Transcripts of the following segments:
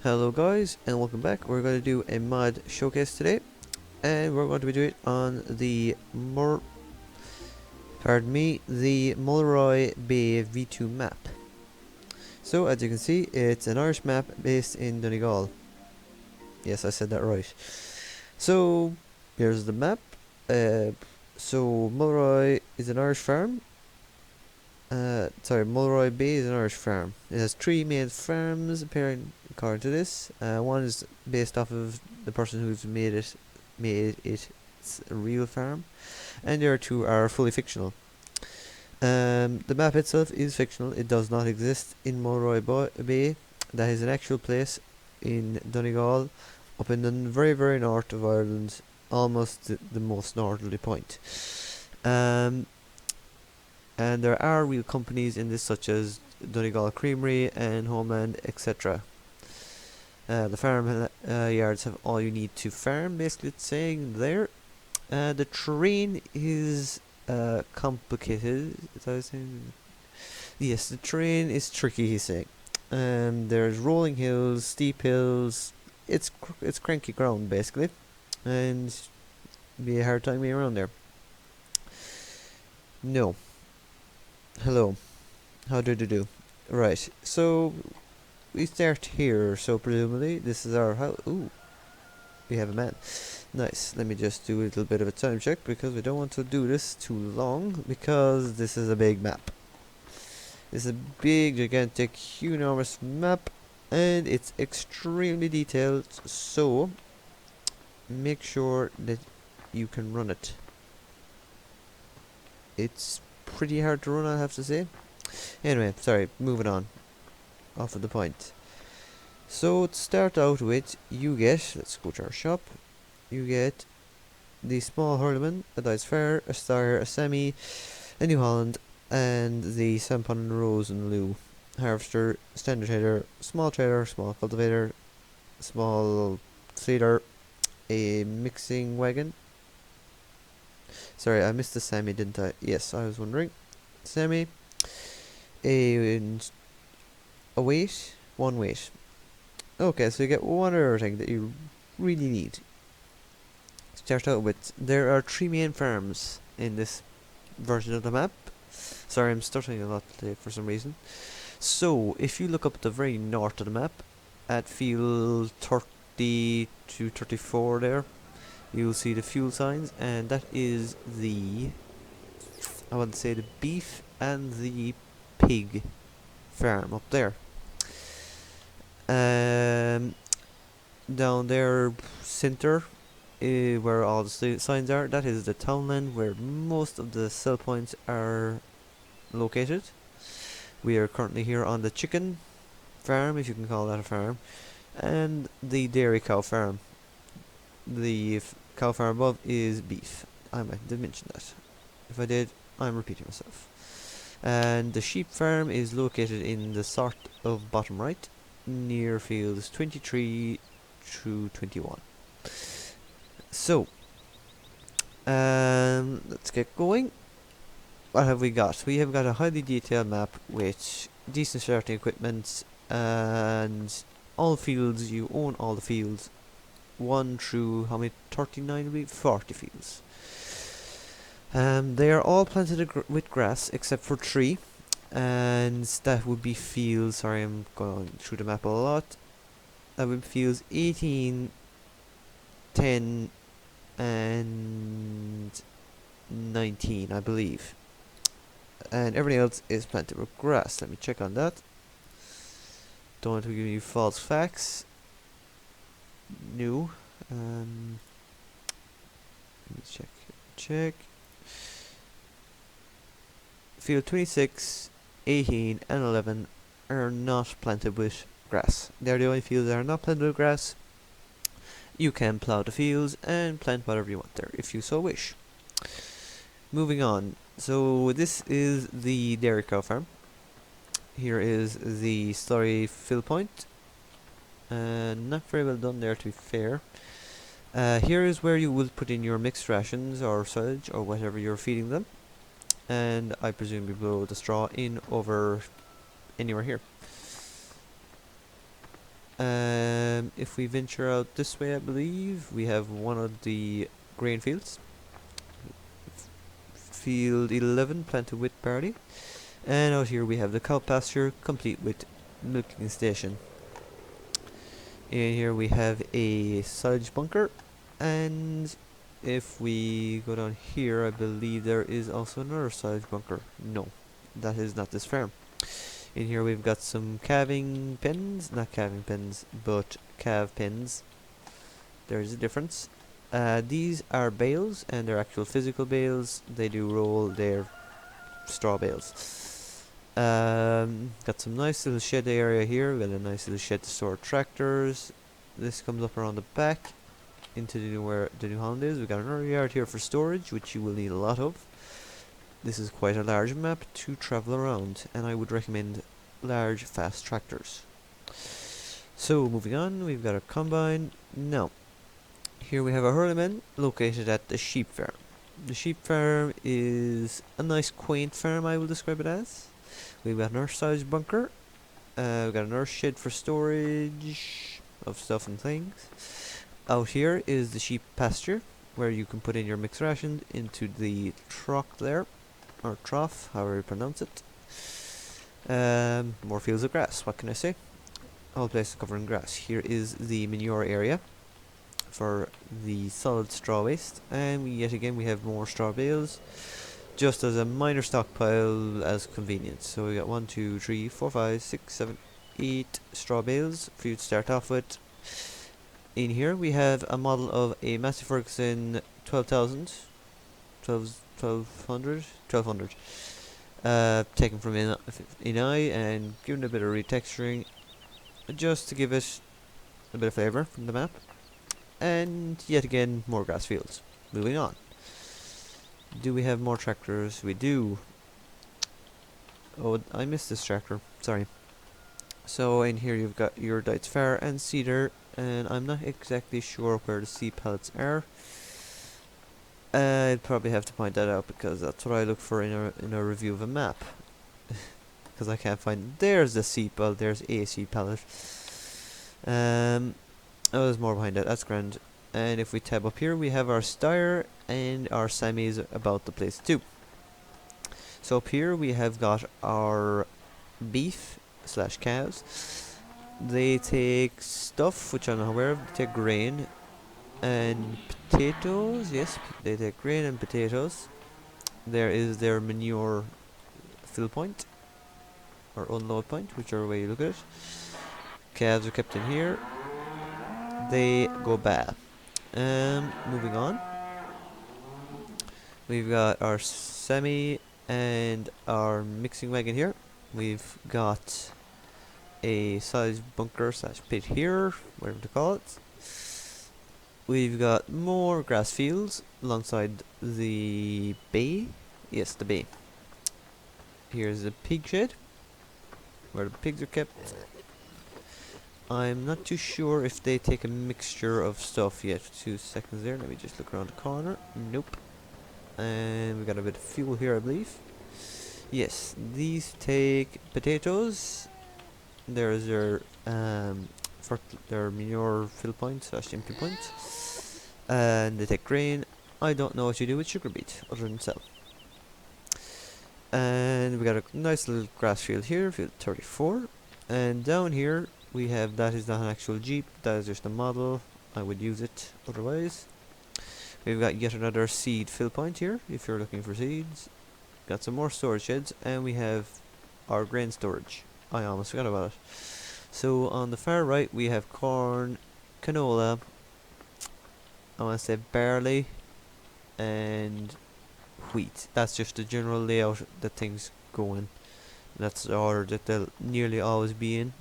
Hello guys and welcome back. We're going to do a mod showcase today and we're going to be doing it on the the Mulroy Bay V2 map. So as you can see, it's an Irish map based in Donegal. Yes, I said that right. So here's the map. So Mulroy is an Irish farm. Mulroy Bay is an Irish farm. It has three main farms appearing according to this. One is based off of the person who's made it a real farm, and the other two are fully fictional. The map itself is fictional. It does not exist in Mulroy Bay. That is an actual place in Donegal, up in the very north of Ireland, almost the most northerly point. And there are real companies in this, such as Donegal Creamery and Homeland, etc. The farm yards have all you need to farm, basically it's saying there. The terrain is complicated, as I was saying. Yes, the terrain is tricky, he's saying. There's rolling hills, steep hills. It's cranky ground, basically. And be a hard time getting around there. No. Hello. How did you do? Right, so we start here, so presumably this is our house. Ooh, we have a man. Nice. Let me just do a little bit of a time check because we don't want to do this too long because this is a big map. This is a big, gigantic, enormous map and it's extremely detailed, so make sure that you can run it. It's pretty hard to run, I have to say. Anyway, sorry, moving on. Off of the point. So to start out with, you get, let's go to our shop, you get the small hurleman, a dice fair, a star, a semi, a New Holland, and the Sampon Rose and Lou. Harvester, standard trader, small cultivator, small feeder, a mixing wagon. Sorry, I missed the semi, didn't I? Yes, I was wondering. Semi, a weight, one weight. Okay, so you get one other thing that you really need. Start out with, there are three main farms in this version of the map. Sorry, I'm stuttering a lot today for some reason. So, if you look up at the very north of the map, at field 30 to 34 there, you'll see the fuel signs, and that is the, I want to say, the beef and the pig farm up there. Down there, center, where all the signs are, that is the townland where most of the sell points are located. We are currently here on the chicken farm, if you can call that a farm, and the dairy cow farm. The cow farm above is beef. I might did mention that. If I did, I'm repeating myself. And the sheep farm is located in the sort of bottom right, near fields 23 to 21. So, let's get going. What have we got? We have got a highly detailed map with decent starting equipment and all fields. You own all the fields. 1 through, how many? 39 will be? 40 fields. They are all planted with grass except for 3, and that would be fields. Sorry, I'm going through the map a lot. That would be fields 18, 10, and 19, I believe. And everything else is planted with grass. Let me check on that. Don't want to give you false facts. No. Let me check. Field 26, 18, and 11 are not planted with grass. They're the only fields that are not planted with grass. You can plough the fields and plant whatever you want there, if you so wish. Moving on. So this is the dairy cow farm. Here is the slurry fill point. Not very well done there, to be fair. Here is where you will put in your mixed rations or silage or whatever you're feeding them. And I presume you blow the straw in over anywhere here. if we venture out this way, I believe we have one of the grain fields. Field 11 planted with barley. And out here we have the cow pasture complete with milking station. In here we have a silage bunker, and if we go down here, I believe there is also another silage bunker. No, that is not this farm. In here we've got some calving pens, not calving pens, but calf pens. There is a difference. These are bales, and they're actual physical bales. They do roll their straw bales. Got some nice little shed area here. We've got a nice little shed to store tractors. This comes up around the back into where the new Holland is. We've got another yard here for storage, which you will need a lot of. This is quite a large map to travel around, and I would recommend large, fast tractors. So, moving on, we've got a combine. Now, here we have a hurleyman located at the sheep farm. The sheep farm is a nice, quaint farm, I will describe it as. We've got another silage bunker. We've got another shed for storage of stuff and things. Out here is the sheep pasture, where you can put in your mixed ration into the trough there, or trough, however you pronounce it. More fields of grass, what can I say? All places covered in grass. Here is the manure area for the solid straw waste, and yet again we have more straw bales, just as a minor stockpile as convenience. So we got 1, 2, 3, 4, 5, 6, 7, 8 straw bales for you to start off with. In here we have a model of a Massey Ferguson 12,000, 1200, taken from Thye and given a bit of retexturing, just to give it a bit of flavour from the map. And yet again, more grass fields. Moving on. Do we have more tractors? We do. Oh, I missed this tractor. Sorry. So in here you've got your Dites Fair and Cedar, and I'm not exactly sure where the sea pallets are. I'd probably have to point that out, because that's what I look for in a review of a map. Because I can't find. There's the sea pallet. There's a sea pallet. Oh, there's more behind that. That's grand. And if we tab up here, we have our styre and our semis about the place too. So up here we have got our beef / cows. They take stuff which I'm not aware of. They take grain and potatoes. Yes, they take grain and potatoes. There is their manure fill point or unload point, whichever way you look at it. Calves are kept in here. They go bad. Moving on. We've got our semi and our mixing wagon here. We've got a silage bunker / pit here, whatever to call it. We've got more grass fields alongside the bay. Yes, the bay. Here's the pig shed, where the pigs are kept. I'm not too sure if they take a mixture of stuff yet. 2 seconds there, let me just look around the corner. Nope. And we got a bit of fuel here, I believe. Yes, these take potatoes. There's their their manure fill point / empty point. And they take grain. I don't know what you do with sugar beet other than sell. And we got a nice little grass field here, field 34. And down here we have, that is not an actual Jeep, that is just a model. I would use it otherwise. We've got yet another seed fill point here, if you're looking for seeds. Got some more storage sheds, and we have our grain storage. I almost forgot about it. So on the far right we have corn, canola, I want to say barley, and wheat. That's just the general layout that things go in. That's the order that they'll nearly always be in.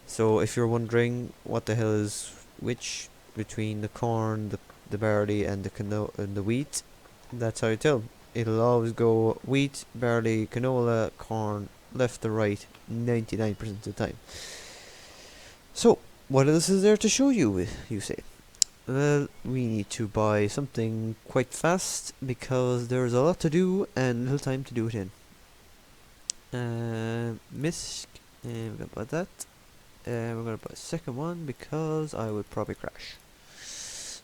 So if you're wondering what the hell is which between the corn, the barley and the wheat, that's how you tell. It'll always go wheat, barley, canola, corn, left to right 99% of the time. So what else is there to show you, you say? Well, we need to buy something quite fast because there's a lot to do and little time to do it in. Misk, we got about that. we're going to put a second one because I would probably crash.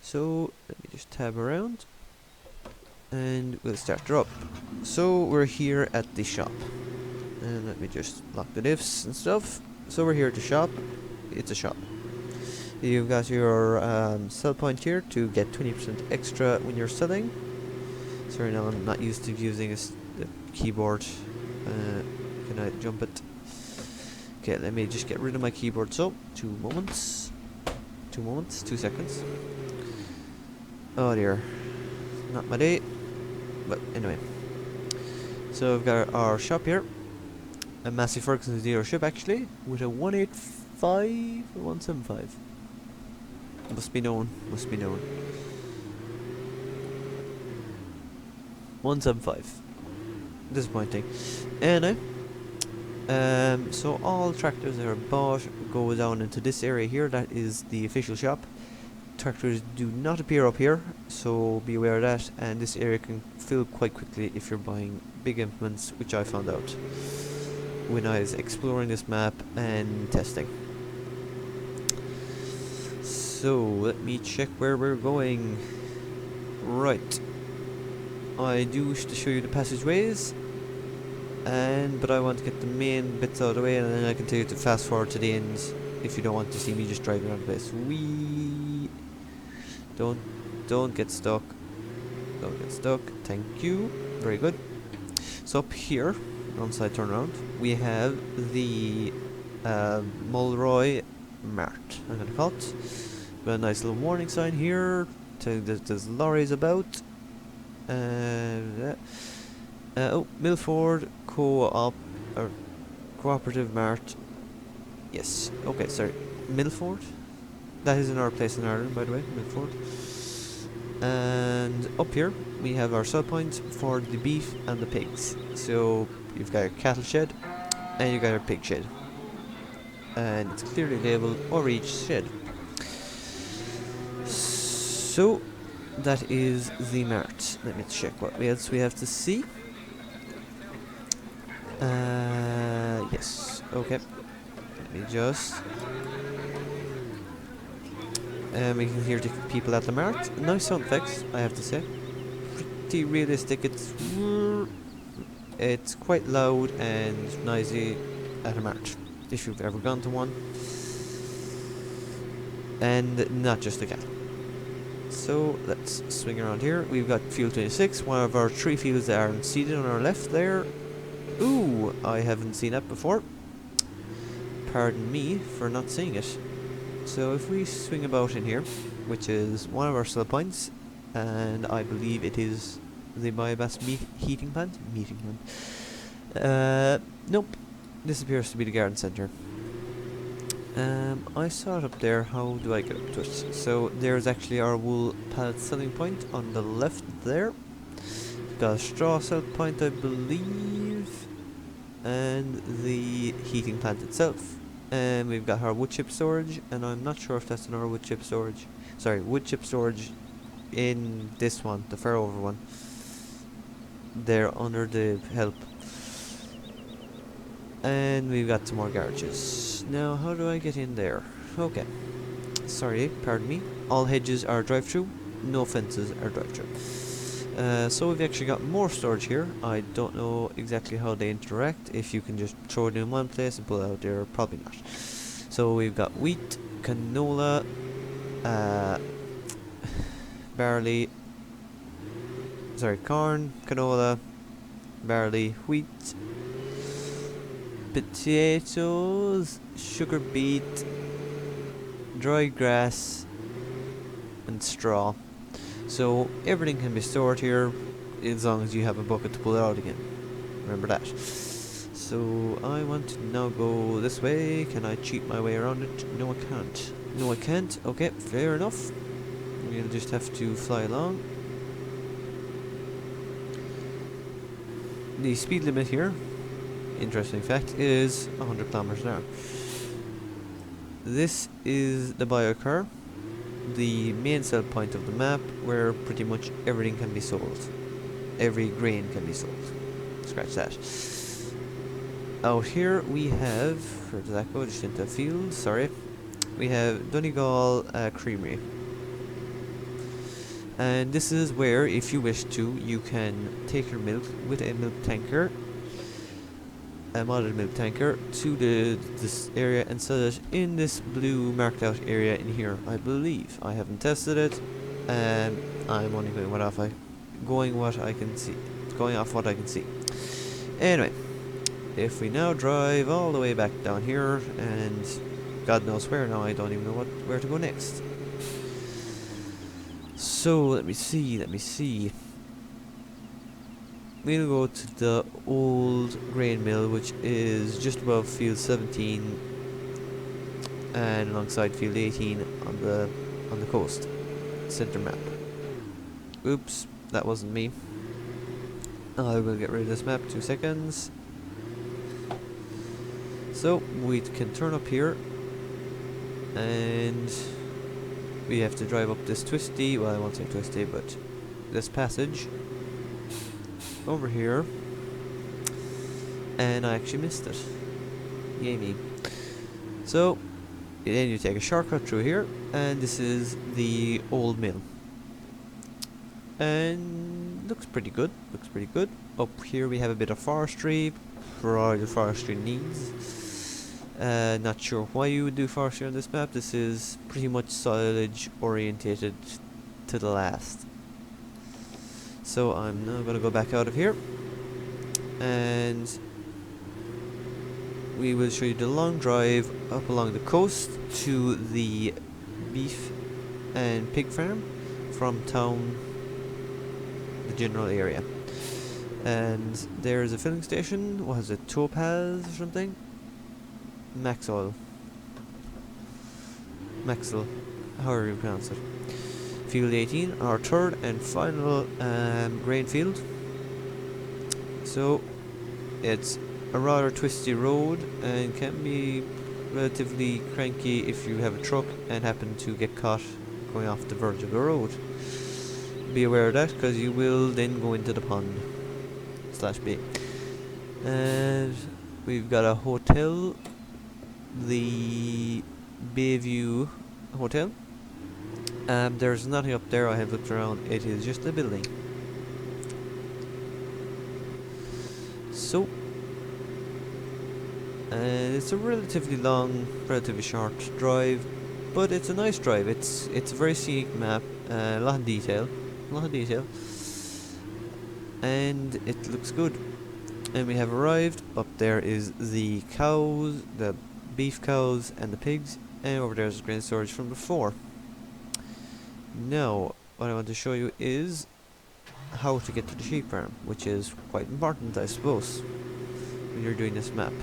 So let me just tab around and we'll start her up. So we're here at the shop, and let me just lock the diffs and stuff. So we're here at the shop. It's a shop. You've got your sell point here to get 20% extra when you're selling. Sorry, now I'm not used to using the keyboard. Can I jump it? Okay, let me just get rid of my keyboard. So, 2 moments. 2 seconds. Oh dear. Not my day. But anyway. So we've got our shop here. A Massey Ferguson's dealership actually, with a 185 or 175. Must be known. 175. Disappointing. Anyway. So all tractors that are bought go down into this area here. That is the official shop. Tractors do not appear up here, so be aware of that. And this area can fill quite quickly if you're buying big implements, which I found out when I was exploring this map and testing. So let me check where we're going. Right. I do wish to show you the passageways, but I want to get the main bits out of the way, and then I can tell you to fast forward to the end if you don't want to see me just driving around the place. Don't get stuck. Don't get stuck. Thank you. Very good. So up here, onside turnaround, we have the Mulroy Mart, I'm gonna call it. Got a nice little warning sign here telling that there's lorries about. Oh, Milford Co-op or Cooperative Mart. Yes. Okay, sorry. Milford? That is another place in Ireland, by the way, Milford. And up here we have our sell points for the beef and the pigs. So you've got your cattle shed and you've got your pig shed. And it's clearly labelled over each shed. So that is the mart. Let me check what else we have to see. Yes, okay. Let me just... we can hear the people at the mart. Nice sound effects, I have to say. Pretty realistic. It's quite loud and noisy at a mart, if you've ever gone to one. And not just the cattle. So let's swing around here. We've got field 26, one of our 3 fields that are seated on our left there. Ooh, I haven't seen that before. Pardon me for not seeing it. So if we swing about in here, which is one of our sell points, and I believe it is the biomass heating plant. Nope. This appears to be the garden centre. I saw it up there. How do I get up to it? So there's actually our wool pallet selling point on the left there. We've got a straw sell point, I believe, and the heating plant itself. And we've got our wood chip storage, and I'm not sure if that's in our wood chip storage. Sorry, wood chip storage in this one, the far-over one. They're under the help. And we've got some more garages. Now, how do I get in there? Okay. Sorry, pardon me. All hedges are drive-through, no fences are drive-through. So we've actually got more storage here. I don't know exactly how they interact. If you can just throw it in one place and pull it out there, probably not. So we've got wheat, canola, barley, corn, canola, barley, wheat, potatoes, sugar beet, dried grass, and straw. So everything can be stored here as long as you have a bucket to pull it out again. Remember that. So I want to now go this way. Can I cheat my way around it? No, I can't. No, I can't. Okay, fair enough. We'll just have to fly along. The speed limit here, interesting fact, is 100 kilometers an hour. This is the biocar, the main sell point of the map, where pretty much everything can be sold. Every grain can be sold. Scratch that. out here we have, where does that go? Just into a field, sorry. We have Donegal Creamery. And this is where, if you wish to, you can take your milk with a milk tanker, a modded milk tanker, to this area and sell it in this blue marked out area in here, I believe. I haven't tested it. I'm only going what I can see. Going off what I can see. Anyway, if we now drive all the way back down here, and God knows where now, I don't even know where to go next. So let me see. We'll go to the old grain mill, which is just above field 17 and alongside field 18 on the coast. Center map. Oops, that wasn't me. I will get rid of this map, 2 seconds. So we can turn up here, and we have to drive up this twisty, well, I won't say twisty, but this passage over here, and I actually missed it. Yay me. So then you take a shortcut through here, and this is the old mill, and looks pretty good. Up here we have a bit of forestry for all your forestry needs. Not sure why you would do forestry on this map. This is pretty much silage orientated to the last. So I'm now going to go back out of here, and we will show you the long drive up along the coast to the beef and pig farm from town, the general area. And there's a filling station. What is it? Topaz or something? Maxwell, however you pronounce it. Field 18, our third and final grain field. So it's a rather twisty road and can be relatively cranky if you have a truck and happen to get caught going off the verge of the road. Be aware of that, because you will then go into the pond / bay. And we've got a hotel, the Bayview Hotel. There's nothing up there. I have looked around. It is just a building. So, it's a relatively long, relatively short drive, but it's a nice drive. It's a very scenic map. A lot of detail, and it looks good. And we have arrived. Up there is the cows, the beef cows and the pigs, and over there is grain storage from before. Now, what I want to show you is how to get to the sheep farm, which is quite important, I suppose, when you're doing this map,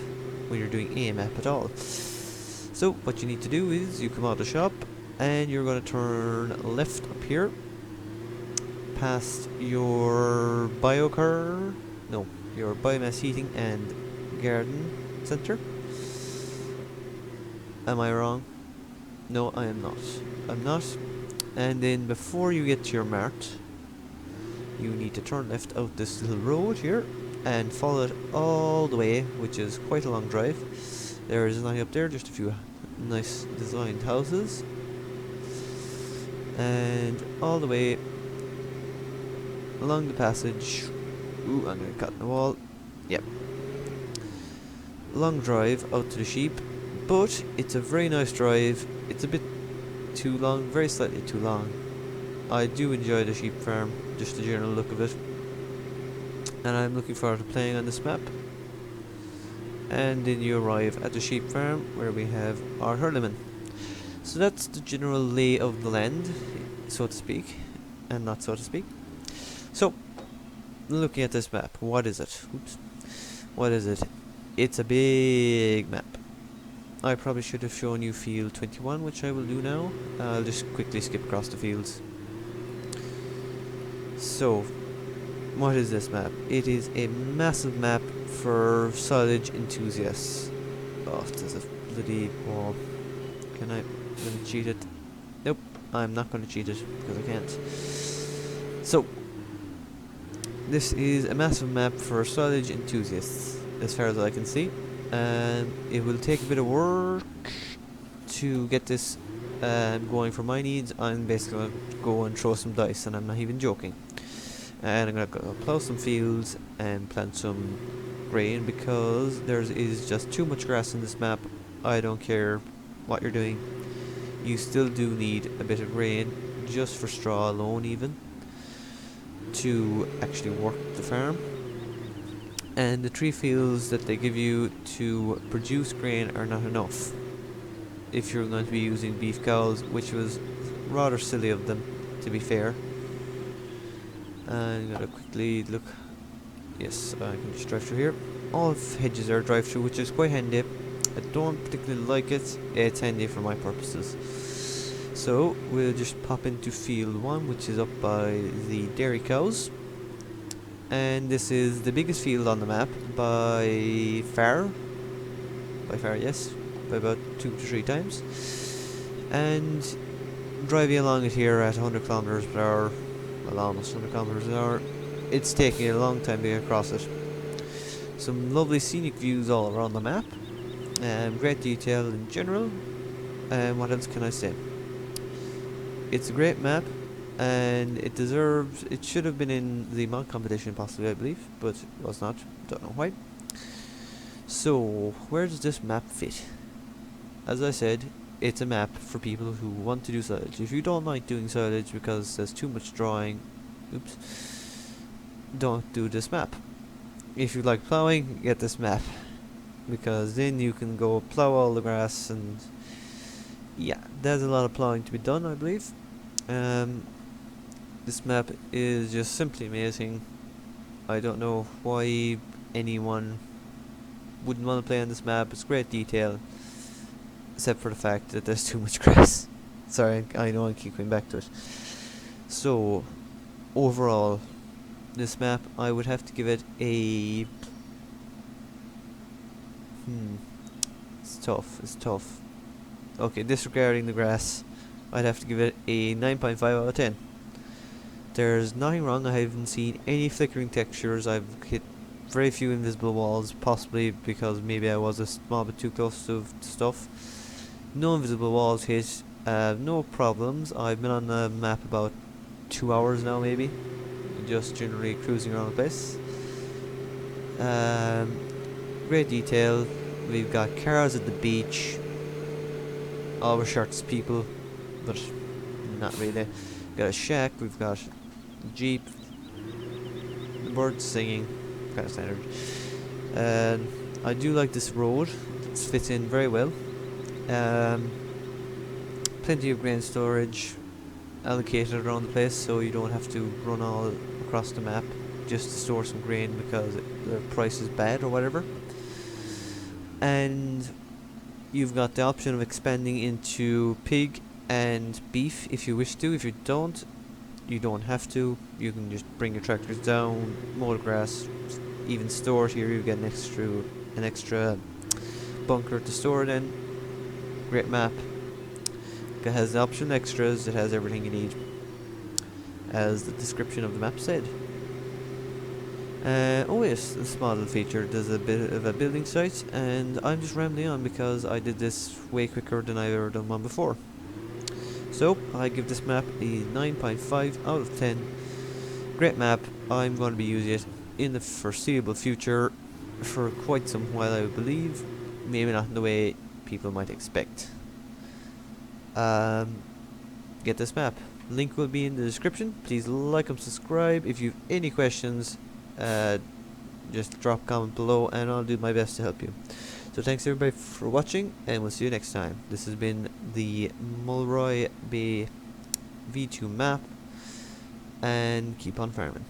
when you're doing a map at all. So, what you need to do is you come out of the shop, and you're going to turn left up here, past your your biomass heating and garden center. Am I wrong? No, I am not. I'm not. And then before you get to your mart, you need to turn left out this little road here and follow it all the way, which is quite a long drive. There is nothing up there, just a few nice designed houses. And all the way along the passage. Ooh, I'm going to cut in the wall. Yep. Long drive out to the sheep, but it's a very nice drive. It's a bit too long, very slightly too long. I do enjoy the sheep farm, just the general look of it, and I'm looking forward to playing on this map. And then you arrive at the sheep farm, where we have our hurleman. So that's the general lay of the land, so to speak, and not so to speak. So, looking at this map, what is it? Oops. What is it? It's a big map. I probably should have shown you field 21, which I will do now. I'll just quickly skip across the fields. So, what is this map? It is a massive map for silage enthusiasts. Oh, there's a bloody wall. Can I cheat it? Nope, I'm not going to cheat it because I can't. So, this is a massive map for silage enthusiasts, as far as I can see. It will take a bit of work to get this going for my needs. I'm basically going to go and throw some dice, and I'm not even joking. And I'm going to go plough some fields and plant some grain, because there is just too much grass in this map. I don't care what you're doing, you still do need a bit of grain, just for straw alone even, to actually work the farm. And the 3 fields that they give you to produce grain are not enough if you're going to be using beef cows, which was rather silly of them, to be fair. I'm gonna quickly look. Yes, I can just drive through here. All hedges are drive through, which is quite handy. I don't particularly like it. It's handy for my purposes. So we'll just pop into field 1, which is up by the dairy cows. And this is the biggest field on the map by far. By far, yes. By about 2 to 3 times. And driving along it here at 100 kilometers per hour, well, almost 100 kilometers an hour, it's taking a long time to get across it. Some lovely scenic views all around the map, great detail in general, and what else can I say? It's a great map, and it deserves, it should have been in the mod competition possibly, I believe, but it was not, don't know why. So, where does this map fit? As I said, it's a map for people who want to do silage. If you don't like doing silage because there's too much drawing, oops, don't do this map. If you like ploughing, get this map, because then you can go plough all the grass, and yeah, there's a lot of ploughing to be done, I believe. This map is just simply amazing. I don't know why anyone wouldn't want to play on this map. It's great detail, except for the fact that there's too much grass. Sorry, I know I keep going back to it. So, overall, this map, I would have to give it a... It's tough. Okay, disregarding the grass, I'd have to give it a 9.5 out of 10. There's nothing wrong, I haven't seen any flickering textures, I've hit very few invisible walls, possibly because maybe I was a small bit too close to stuff. No invisible walls hit, no problems. I've been on the map about 2 hours now, maybe, just generally cruising around the place. Great detail. We've got cars at the beach, all shirts people, but not really. We've got a shack, we've got a jeep, the birds singing, kind of standard. I do like this road, it fits in very well. Plenty of grain storage allocated around the place, so you don't have to run all across the map just to store some grain because the price is bad or whatever. And you've got the option of expanding into pig and beef if you wish to. If you don't, you don't have to. You can just bring your tractors down, mow the grass, even store it here. You get an extra bunker to store it in. Great map. It has the option extras. It has everything you need, as the description of the map said. Oh yes, the small little feature. There's a bit of a building site, and I'm just rambling on because I did this way quicker than I've ever done one before. So I give this map a 9.5 out of 10. Great map. I'm going to be using it in the foreseeable future for quite some while, I believe. Maybe not in the way people might expect. Get this map. Link will be in the description. Please like and subscribe. If you have any questions, just drop a comment below and I'll do my best to help you. So thanks everybody for watching, and we'll see you next time. This has been the Mulroy Bay V2 Map, and keep on farming.